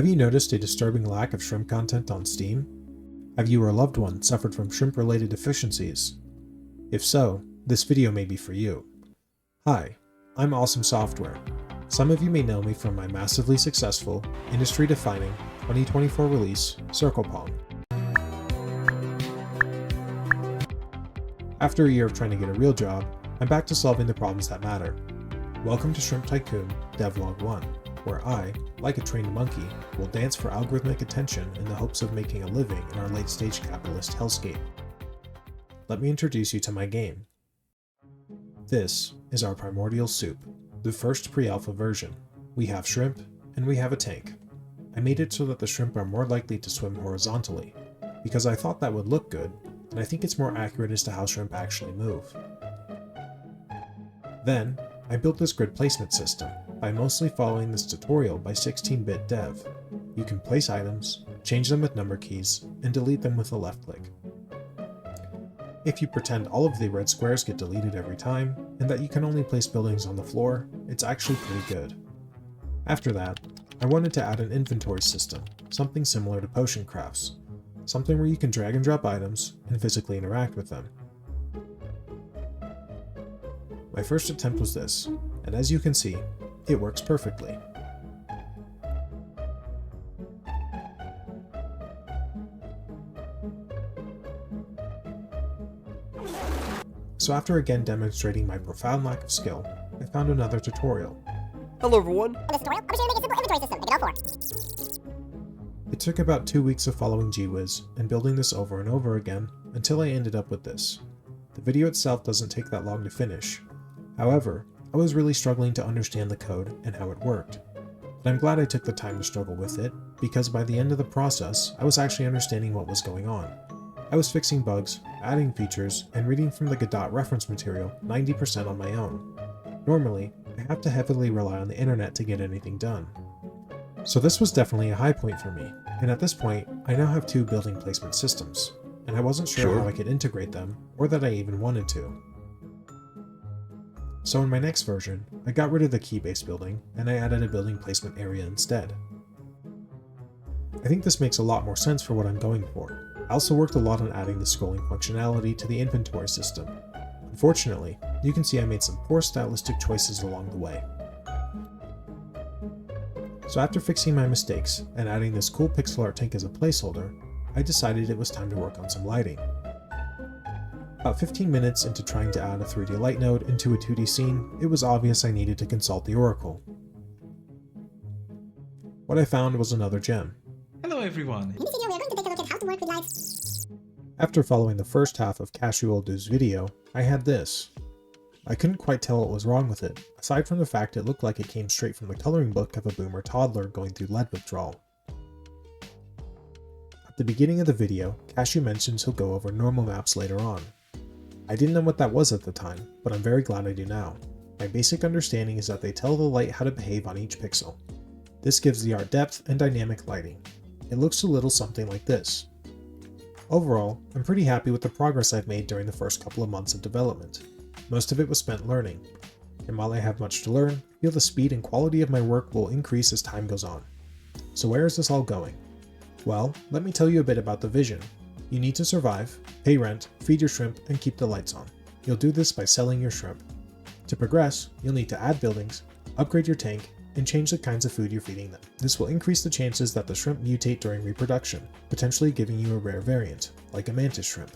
Have you noticed a disturbing lack of shrimp content on Steam? Have you or a loved one suffered from shrimp-related deficiencies? If so, this video may be for you. Hi, I'm Awesome Software. Some of you may know me from my massively successful, industry-defining 2024 release, Circle Pong. After a year of trying to get a real job, I'm back to solving the problems that matter. Welcome to Tycoon Dev Log 1, where I, like a trained monkey, will dance for algorithmic attention in the hopes of making a living in our late-stage capitalist hellscape. Let me introduce you to my game. This is our primordial soup, the first pre-alpha version. We have shrimp, and we have a tank. I made it so that the shrimp are more likely to swim horizontally, because I thought that would look good, and I think it's more accurate as to how shrimp actually move. Then, I built this grid placement system by mostly following this tutorial by 16-bit dev. You can place items, change them with number keys, and delete them with a left click. If you pretend all of the red squares get deleted every time, and that you can only place buildings on the floor, it's actually pretty good. After that, I wanted to add an inventory system, something similar to potion crafts, something where you can drag and drop items and physically interact with them. My first attempt was this, and as you can see, it works perfectly. So after again demonstrating my profound lack of skill, I found another tutorial. Hello everyone! In this tutorial, I'll be showing you to make a simple inventory system to get L4. It took about 2 weeks of following GWiz and building this over and over again until I ended up with this. The video itself doesn't take that long to finish. However, I was really struggling to understand the code and how it worked. But I'm glad I took the time to struggle with it, because by the end of the process, I was actually understanding what was going on. I was fixing bugs, adding features, and reading from the Godot reference material 90% on my own. Normally, I have to heavily rely on the internet to get anything done. So this was definitely a high point for me, and at this point, I now have 2 building placement systems, and I wasn't sure how I could integrate them, or that I even wanted to. So in my next version, I got rid of the key-based building, and I added a building placement area instead. I think this makes a lot more sense for what I'm going for. I also worked a lot on adding the scrolling functionality to the inventory system. Unfortunately, you can see I made some poor stylistic choices along the way. So after fixing my mistakes and adding this cool pixel art tank as a placeholder, I decided it was time to work on some lighting. About 15 minutes into trying to add a 3D light node into a 2D scene, it was obvious I needed to consult the Oracle. What I found was another gem. Hello everyone! In this video, we are going to take a look at how to work with lights. After following the first half of Cashuoldu's video, I had this. I couldn't quite tell what was wrong with it, aside from the fact it looked like it came straight from the coloring book of a boomer toddler going through lead withdrawal. At the beginning of the video, Cashew mentions he'll go over normal maps later on. I didn't know what that was at the time, but I'm very glad I do now. My basic understanding is that they tell the light how to behave on each pixel. This gives the art depth and dynamic lighting. It looks a little something like this. Overall, I'm pretty happy with the progress I've made during the first couple of months of development. Most of it was spent learning, and while I have much to learn, I feel the speed and quality of my work will increase as time goes on. So where is this all going? Well, let me tell you a bit about the vision. You need to survive, pay rent, feed your shrimp, and keep the lights on. You'll do this by selling your shrimp. To progress, you'll need to add buildings, upgrade your tank, and change the kinds of food you're feeding them. This will increase the chances that the shrimp mutate during reproduction, potentially giving you a rare variant, like a mantis shrimp.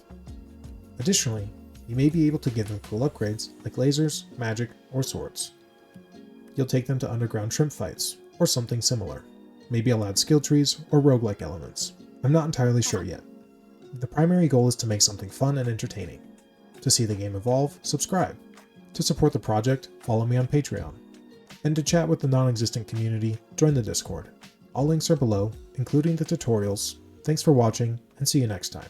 Additionally, you may be able to give them cool upgrades like lasers, magic, or swords. You'll take them to underground shrimp fights, or something similar. Maybe I'll add skill trees or roguelike elements. I'm not entirely sure yet. The primary goal is to make something fun and entertaining. To see the game evolve, subscribe. To support the project, follow me on Patreon. And to chat with the non-existent community, join the Discord. All links are below, including the tutorials. Thanks for watching, and see you next time.